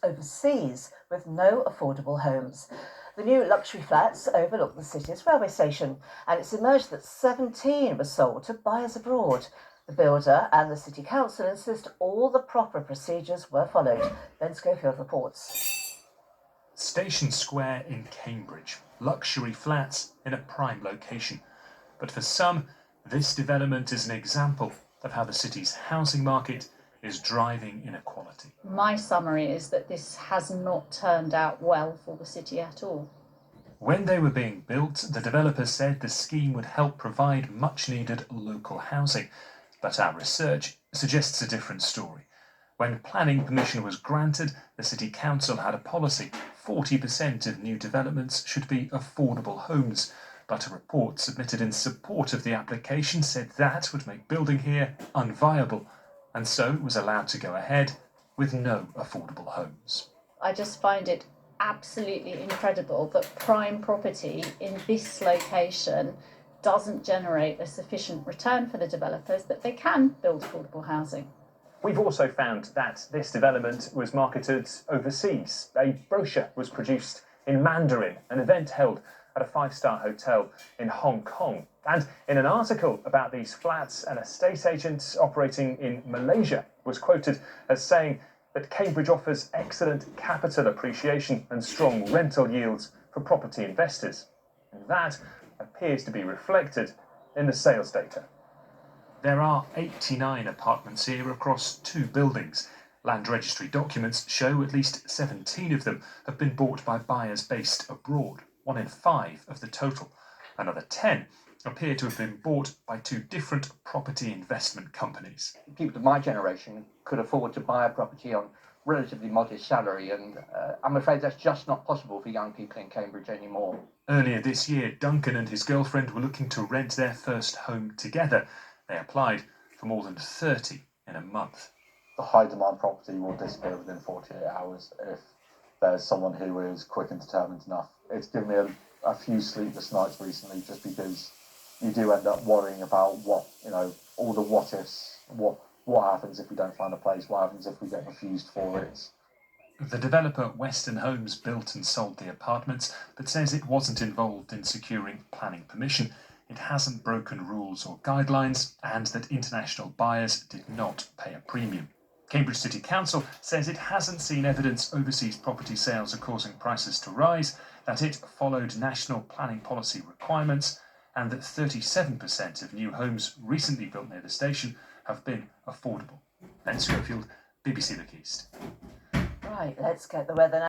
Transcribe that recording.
overseas with no affordable homes. The new luxury flats overlook the city's railway station, and it's emerged that 17 were sold to buyers abroad. The builder and the City Council insist all the proper procedures were followed. Ben Schofield reports. Station Square in Cambridge, luxury flats in a prime location. But for some, this development is an example of how the city's housing market is driving inequality. My summary is that this has not turned out well for the city at all. When they were being built, the developer said the scheme would help provide much needed local housing. But our research suggests a different story. When planning permission was granted, the City Council had a policy: 40% of new developments should be affordable homes. But a report submitted in support of the application said that would make building here unviable, and so it was allowed to go ahead with no affordable homes. I just find it absolutely incredible that prime property in this location doesn't generate a sufficient return for the developers that they can build affordable housing. We've also found that this development was marketed overseas. A brochure was produced in Mandarin, an event held at a five-star hotel in Hong Kong. And in an article about these flats, an estate agent operating in Malaysia was quoted as saying that Cambridge offers excellent capital appreciation and strong rental yields for property investors. And that appears to be reflected in the sales data. There are 89 apartments here across 2 buildings. Land registry documents show at least 17 of them have been bought by buyers based abroad, 1 in 5 of the total. Another 10 appear to have been bought by 2 different property investment companies. People of my generation could afford to buy a property on relatively modest salary, and I'm afraid that's just not possible for young people in Cambridge anymore. Earlier this year, Duncan and his girlfriend were looking to rent their first home together. They applied for more than 30 in a month. The high demand property will disappear within 48 hours if there's someone who is quick and determined enough. It's given me a few sleepless nights recently, just because you do end up worrying about all the what ifs. What happens if we don't find a place? What happens if we get refused for it? The developer Western Homes built and sold the apartments, but says it wasn't involved in securing planning permission. It hasn't broken rules or guidelines, and that international buyers did not pay a premium. Cambridge City Council says it hasn't seen evidence overseas property sales are causing prices to rise, that it followed national planning policy requirements, and that 37% of new homes recently built near the station have been affordable. Ben Schofield, BBC Look East. Right, let's get the weather now.